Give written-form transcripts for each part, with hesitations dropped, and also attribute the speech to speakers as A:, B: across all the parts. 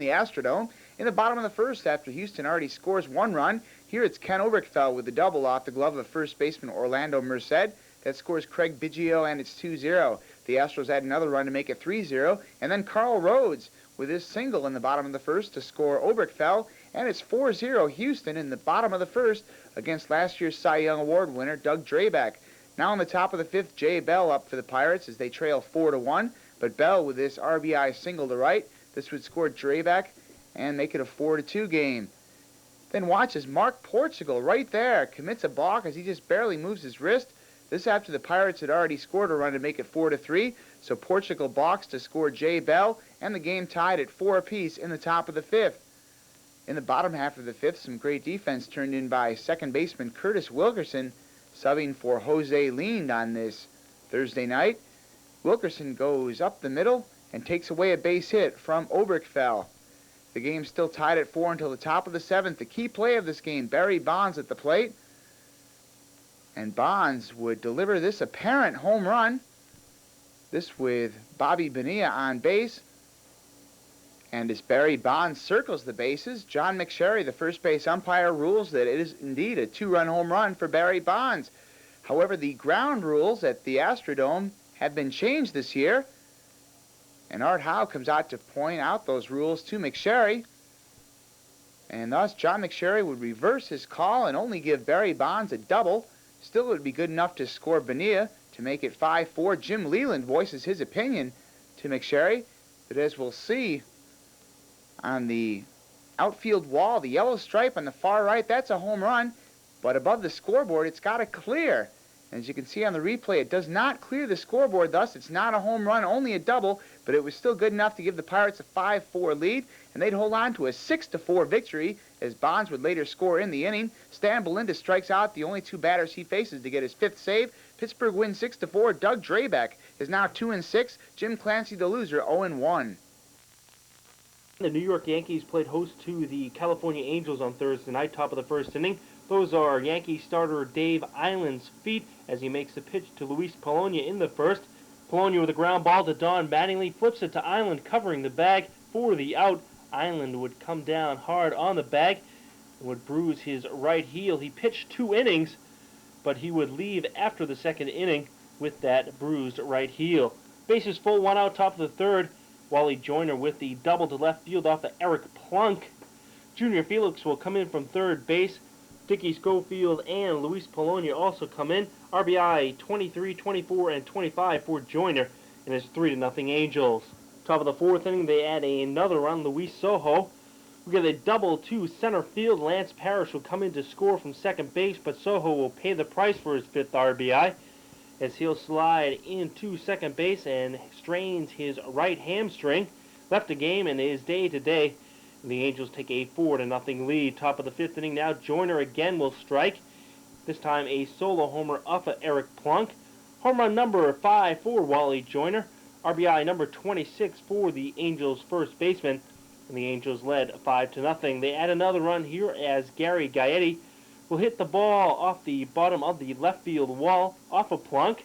A: the Astrodome. In the bottom of the first, after Houston already scores one run, here it's Ken Oberkfell with the double off the glove of first baseman Orlando Merced. That scores Craig Biggio, and it's 2-0. The Astros add another run to make it 3-0, and then Carl Rhodes with his single in the bottom of the first to score Oberkfell, and it's 4-0 Houston in the bottom of the first against last year's Cy Young Award winner Doug Drabek. Now on the top of the fifth, Jay Bell up for the Pirates as they trail 4-1, but Bell with this RBI single to right. This would score Drabek and make it a 4-2 game. Then watch as Mark Portugal right there commits a balk as he just barely moves his wrist. This after the Pirates had already scored a run to make it 4-3, so Portugal balks to score Jay Bell, and the game tied at 4 apiece in the top of the fifth. In the bottom half of the fifth, some great defense turned in by second baseman Curtis Wilkerson, subbing for Jose Lind on this Thursday night. Wilkerson goes up the middle and takes away a base hit from Oberkfell. The game's still tied at 4 until the top of the seventh. The key play of this game, Barry Bonds at the plate. And Bonds would deliver this apparent home run. This with Bobby Bonilla on base. And as Barry Bonds circles the bases, John McSherry, the first base umpire, rules that it is indeed a 2-run home run for Barry Bonds. However, the ground rules at the Astrodome have been changed this year. And Art Howe comes out to point out those rules to McSherry. And thus, John McSherry would reverse his call and only give Barry Bonds a double. Still, it would be good enough to score Bonilla to make it 5-4. Jim Leland voices his opinion to McSherry that, as we'll see on the outfield wall, the yellow stripe on the far right, that's a home run. But above the scoreboard, it's got to clear. And as you can see on the replay, it does not clear the scoreboard. Thus, it's not a home run, only a double. But it was still good enough to give the Pirates a 5-4 lead. And they'd hold on to a 6-4 victory as Bonds would later score in the inning. Stan Belinda strikes out the only two batters he faces to get his fifth save. Pittsburgh wins 6-4. Doug Drabek is now 2-6. Jim Clancy, the loser, 0-1.
B: The New York Yankees played host to the California Angels on Thursday night, top of the first inning. Those are Yankee starter Dave Island's feet as he makes the pitch to Luis Polonia in the first. Polonia with a ground ball to Don Mattingly, flips it to Island covering the bag for the out. Island would come down hard on the bag and would bruise his right heel. He pitched 2 innings, but he would leave after the second inning with that bruised right heel. Bases full, 1 out, top of the third. Wally Joyner with the double to left field off of Eric Plunk. Junior Felix will come in from third base. Dickie Schofield and Luis Polonia also come in. RBI 23, 24, and 25 for Joyner, and it's 3-0 Angels. Top of the fourth inning, they add another run. Luis Sojo. We get a double to center field. Lance Parrish will come in to score from second base, but Sojo will pay the price for his 5th RBI as he'll slide into second base and strains his right hamstring. Left the game and is day to day. The Angels take a 4-0 lead. Top of the 5th inning now. Joyner again will strike. This time a solo homer off of Eric Plunk. Home run number 5 for Wally Joyner. RBI number 26 for the Angels' first baseman. And the Angels led 5-0. They add another run here as Gary Gaetti will hit the ball off the bottom of the left field wall off of Plunk.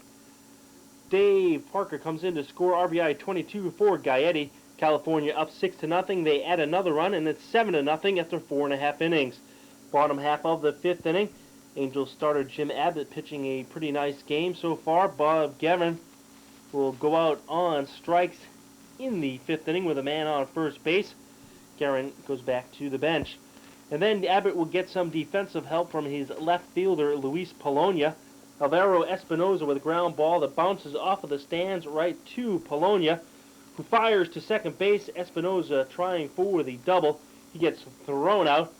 B: Dave Parker comes in to score. RBI 22 for Gaetti. California up 6-0. They add another run, and it's 7-0 after 4.5 innings. Bottom half of the 5th inning, Angels starter Jim Abbott pitching a pretty nice game so far. Bob Gavin will go out on strikes in the 5th inning with a man on first base. Guerin goes back to the bench. And then Abbott will get some defensive help from his left fielder, Luis Polonia. Alvaro Espinoza with a ground ball that bounces off of the stands right to Polonia, who fires to second base. Espinoza trying for the double. He gets thrown out,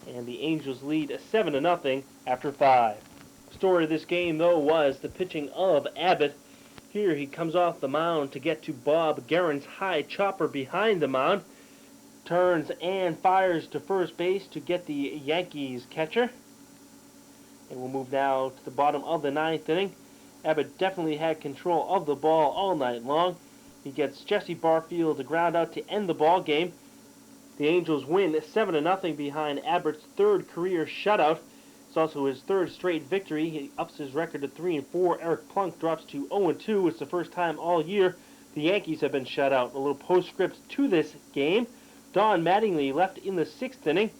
B: and the Angels lead 7-0 after 5. Story of this game, though, was the pitching of Abbott. Here he comes off the mound to get to Bob Guerin's high chopper behind the mound. Turns and fires to first base to get the Yankees catcher. And we'll move now to the bottom of the 9th inning. Abbott definitely had control of the ball all night long. He gets Jesse Barfield to ground out to end the ball game. The Angels win 7-0 behind Abbott's 3rd career shutout. It's also his 3rd straight victory. He ups his record to 3-4. Eric Plunk drops to 0-2. It's the first time all year the Yankees have been shut out. A little postscript to this game. Don Mattingly left in the 6th inning.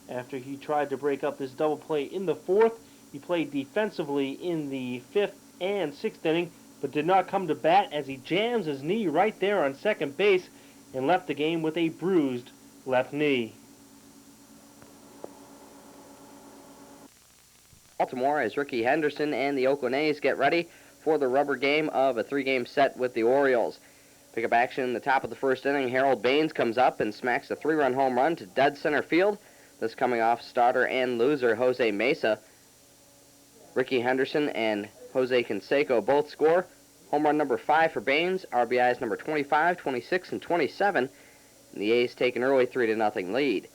B: After he tried to break up this double play in the 4th, he played defensively in the 5th and 6th inning, but did not come to bat as he jams his knee right there on second base and left the game with a bruised left knee.
C: Baltimore, as Ricky Henderson and the Oakland A's get ready for the rubber game of a 3-game set with the Orioles. Pickup action in the top of the 1st inning. Harold Baines comes up and smacks a 3-run home run to dead center field. This coming off starter and loser Jose Mesa. Ricky Henderson and Jose Canseco both score. Home run number 5 for Baines, RBIs number 25, 26, and 27. And the A's take an early 3-0 lead.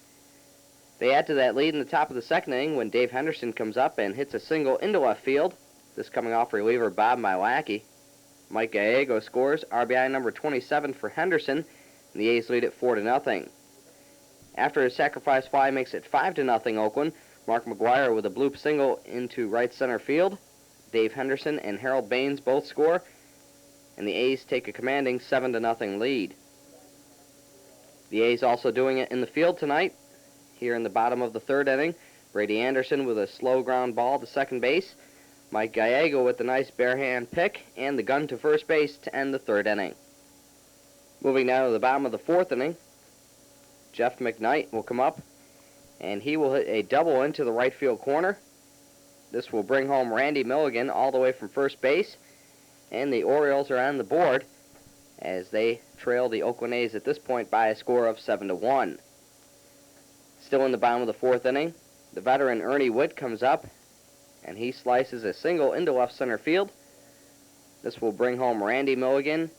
C: They add to that lead in the top of the 2nd inning when Dave Henderson comes up and hits a single into left field. This coming off reliever Bob Milwaukee. Mike Gallego scores, RBI number 27 for Henderson, and the A's lead it 4-0. After his sacrifice fly makes it 5-0 Oakland, Mark McGwire with a bloop single into right center field. Dave Henderson and Harold Baines both score, and the A's take a commanding 7-0 lead. The A's also doing it in the field tonight. Here in the bottom of the 3rd inning, Brady Anderson with a slow ground ball to second base. Mike Gallego with the nice barehand pick and the gun to first base to end the 3rd inning. Moving down to the bottom of the 4th inning, Jeff McKnight will come up, and he will hit a double into the right field corner. This will bring home Randy Milligan all the way from first base, and the Orioles are on the board as they trail the Oakland A's at this point by a score of 7-1. Still in the bottom of the 4th inning, the veteran Ernie Witt comes up, and he slices a single into left center field. This will bring home Randy Milligan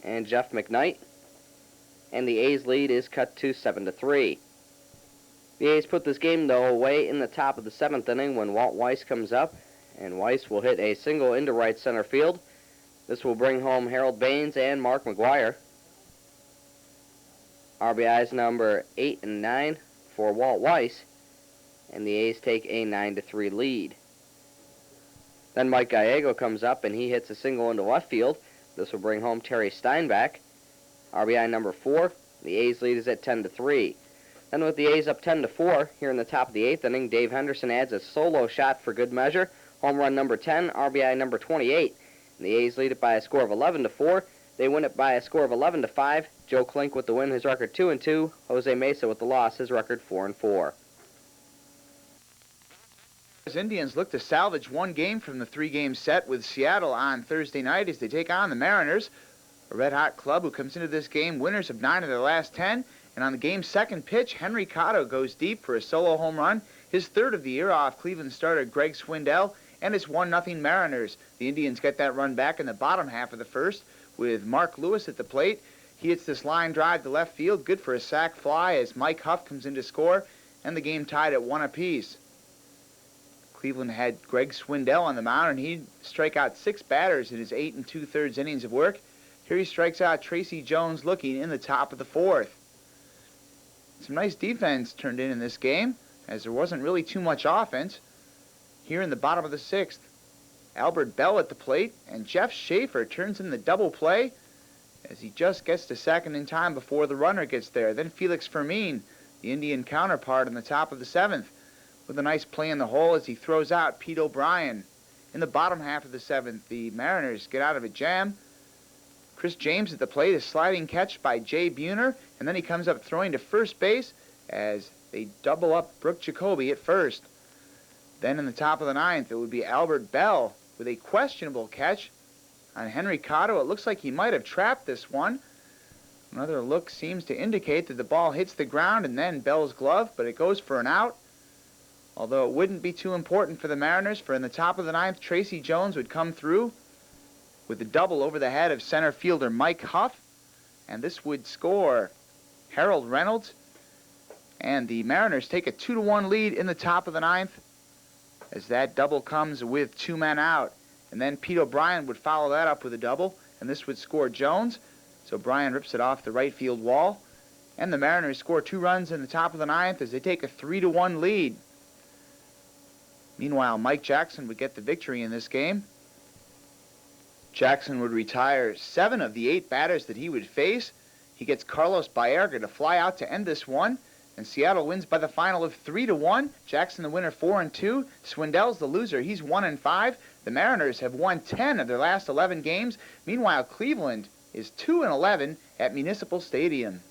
C: and Jeff McKnight, and the A's lead is cut to 7-3. The A's put this game, though, away in the top of the 7th inning when Walt Weiss comes up, and Weiss will hit a single into right center field. This will bring home Harold Baines and Mark McGwire. RBIs number 8 and 9 for Walt Weiss, and the A's take a 9-3 lead. Then Mike Gallego comes up and he hits a single into left field. This will bring home Terry Steinbach. RBI number 4. The A's lead is at 10-3. Then with the A's up 10-4, here in the top of the 8th inning, Dave Henderson adds a solo shot for good measure. Home run number 10, RBI number 28. And the A's lead it by a score of 11-4. They win it by a score of 11-5. Joe Klink with the win, his record 2-2. Jose Mesa with the loss, his record 4-4.
A: Indians look to salvage one game from the 3-game set with Seattle on Thursday night as they take on the Mariners, a red-hot club who comes into this game winners of 9 of their last 10. And on the game's second pitch, Henry Cotto goes deep for a solo home run, his 3rd of the year off Cleveland starter Greg Swindell, and it's 1-0 Mariners. The Indians get that run back in the bottom half of the 1st with Mark Lewis at the plate. He hits this line drive to left field, good for a sac fly as Mike Huff comes in to score, and the game tied at 1 apiece. Cleveland had Greg Swindell on the mound, and he'd strike out 6 batters in his 8 2/3 innings of work. Here he strikes out Tracy Jones looking in the top of the 4th. Some nice defense turned in this game, as there wasn't really too much offense. Here in the bottom of the 6th, Albert Bell at the plate, and Jeff Schaefer turns in the double play as he just gets to second in time before the runner gets there. Then Felix Fermin, the Indian counterpart, in the top of the 7th, with a nice play in the hole as he throws out Pete O'Brien. In the bottom half of the 7th, the Mariners get out of a jam. Chris James at the plate, a sliding catch by Jay Buhner, and then he comes up throwing to first base as they double up Brooke Jacoby at first. Then in the top of the 9th, it would be Albert Bell with a questionable catch on Henry Cotto. It looks like he might have trapped this one. Another look seems to indicate that the ball hits the ground and then Bell's glove, but it goes for an out. Although it wouldn't be too important for the Mariners, for in the top of the 9th, Tracy Jones would come through with a double over the head of center fielder Mike Huff, and this would score Harold Reynolds, and the Mariners take a 2-1 lead in the top of the 9th as that double comes with 2 men out. And then Pete O'Brien would follow that up with a double, and this would score Jones. So Bryan rips it off the right field wall, and the Mariners score 2 runs in the top of the 9th as they take a 3-1 lead. Meanwhile, Mike Jackson would get the victory in this game. Jackson would retire 7 of the 8 batters that he would face. He gets Carlos Baerga to fly out to end this one. And Seattle wins by the final of 3-1. Jackson the winner 4-2. Swindell's the loser. He's 1-5. The Mariners have won 10 of their last 11 games. Meanwhile, Cleveland is 2-11 at Municipal Stadium.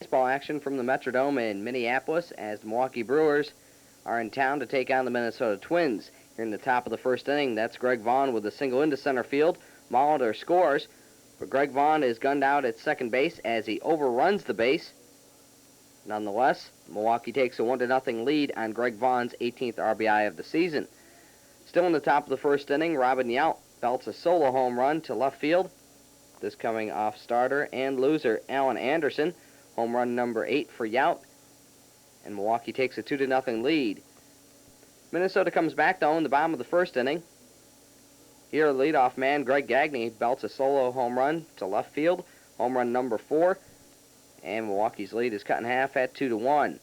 C: Baseball action from the Metrodome in Minneapolis as the Milwaukee Brewers are in town to take on the Minnesota Twins. Here in the top of the first inning, that's Greg Vaughn with a single into center field. Molitor scores, but Greg Vaughn is gunned out at second base as he overruns the base. Nonetheless, Milwaukee takes a 1-0 lead on Greg Vaughn's 18th RBI of the season. Still in the top of the first inning, Robin Yount belts a solo home run to left field. This coming off starter and loser Alan Anderson. Home run number 8 for Yount. And Milwaukee takes a 2-0 lead. Minnesota comes back though in the bottom of the first inning. Here, leadoff man Greg Gagne belts a solo home run to left field. Home run number 4. And Milwaukee's lead is cut in half at 2-1.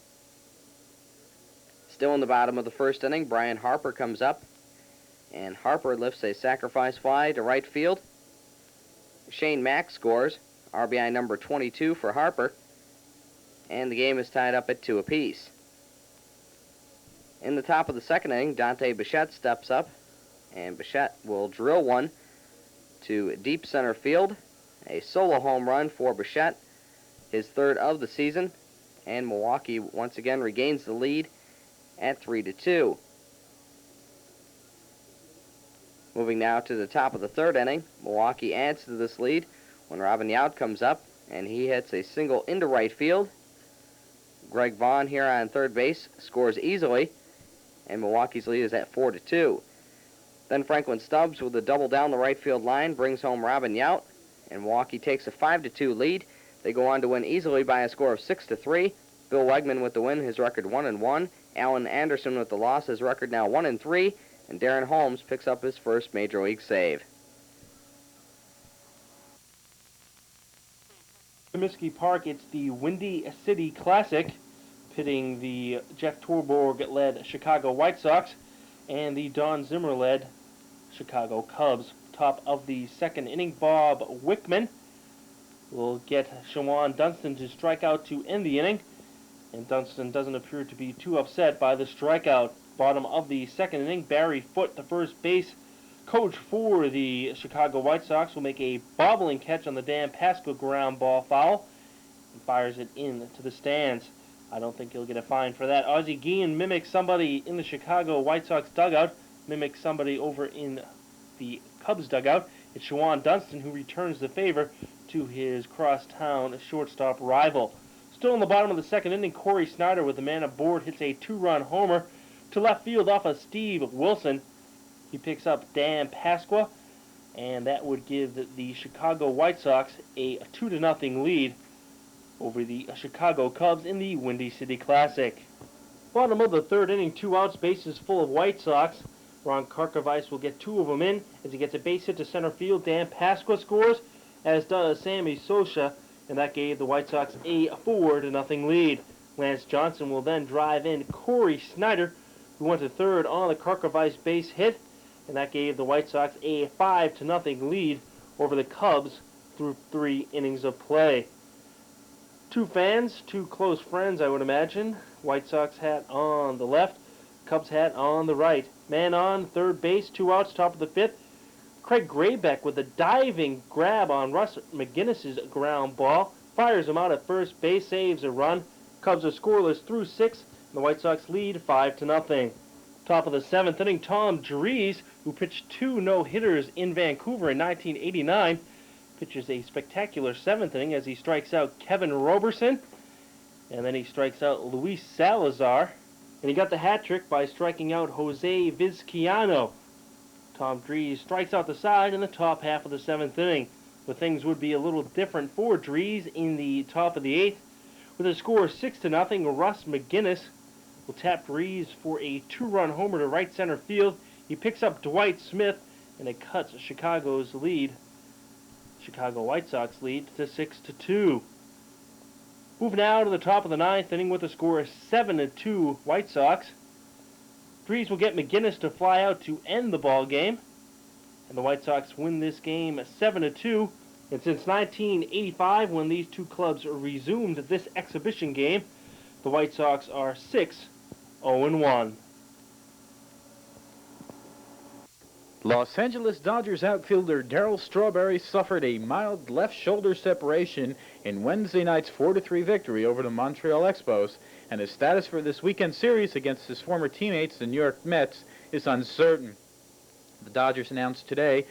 C: Still in the bottom of the first inning, Brian Harper comes up. And Harper lifts a sacrifice fly to right field. Shane Mack scores. RBI number 22 for Harper. And the game is tied up at 2 apiece. In the top of the second inning, Dante Bichette steps up. And Bichette will drill one to deep center field. A solo home run for Bichette, his third of the season. And Milwaukee once again regains the lead at 3-2. Moving now to the top of the third inning, Milwaukee adds to this lead when Robin Yount comes up and he hits a single into right field. Greg Vaughn here on third base scores easily, and Milwaukee's lead is at 4-2. Then Franklin Stubbs with a double down the right field line brings home Robin Yount, and Milwaukee takes a 5-2 lead. They go on to win easily by a score of 6-3. Bill Wegman with the win, his record 1-1. Alan Anderson with the loss, his record now 1-3. And Darren Holmes picks up his first Major League save.
B: Comiskey Park, it's the Windy City Classic, pitting the Jeff Torborg-led Chicago White Sox and the Don Zimmer-led Chicago Cubs. Top of the second inning, Bob Wickman will get Shawan Dunston to strike out to end the inning, and Dunston doesn't appear to be too upset by the strikeout. Bottom of the second inning, Barry Foote, the first base coach for the Chicago White Sox, will make a bobbling catch on the Dan Pasqua ground ball foul and fires it into the stands. I don't think he'll get a fine for that. Ozzie Guillen mimics somebody in the Chicago White Sox dugout, mimics somebody over in the Cubs dugout. It's Shawan Dunston who returns the favor to his crosstown shortstop rival. Still in the bottom of the second inning, Corey Snyder with the man aboard hits a 2-run homer to left field off of Steve Wilson. He picks up Dan Pasqua, and that would give the Chicago White Sox a 2-0 lead over the Chicago Cubs in the Windy City Classic. Bottom of the third inning, 2 outs, bases full of White Sox. Ron Karkovice will get 2 of them in as he gets a base hit to center field. Dan Pasqua scores, as does Sammy Sosa, and that gave the White Sox a 4-0 lead. Lance Johnson will then drive in Corey Snyder, who went to third on the Karkovice base hit, and that gave the White Sox a 5-0 lead over the Cubs through 3 innings of play. 2 fans, 2 close friends, I would imagine. White Sox hat on the left, Cubs hat on the right. Man on third base, 2 outs, top of the 5th. Craig Graybeck with a diving grab on Russ McGinnis's ground ball, fires him out at first base, saves a run. Cubs are scoreless through 6. The White Sox lead 5-0. Top of the 7th inning, Tom Dries, who pitched 2 no-hitters in Vancouver in 1989, pitches a spectacular 7th inning as he strikes out Kevin Roberson, and then he strikes out Luis Salazar, and he got the hat trick by striking out Jose Vizcaino. Tom Dries strikes out the side in the top half of the 7th inning, but things would be a little different for Dries in the top of the 8th. With a score of 6-0, Russ McGinnis will tap Dries for a 2-run homer to right center field. He picks up Dwight Smith, and it cuts Chicago White Sox lead to 6-2. Move now to the top of the 9th inning with a score of 7-2 White Sox. Dries will get McGinnis to fly out to end the ball game. and the White Sox win this game 7-2. And since 1985, when these two clubs resumed this exhibition game, the White Sox are 6-0-1.
D: Los Angeles Dodgers outfielder Darryl Strawberry suffered a mild left shoulder separation in Wednesday night's 4-3 victory over the Montreal Expos, and his status for this weekend series against his former teammates, the New York Mets, is uncertain. The Dodgers announced today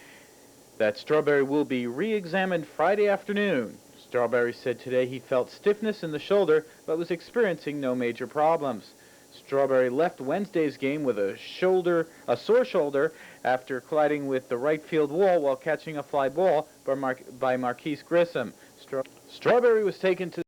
D: that Strawberry will be re-examined Friday afternoon. Strawberry said today he felt stiffness in the shoulder but was experiencing no major problems. Strawberry left Wednesday's game with a sore shoulder after colliding with the right field wall while catching a fly ball by Marquise Grissom. Strawberry was taken to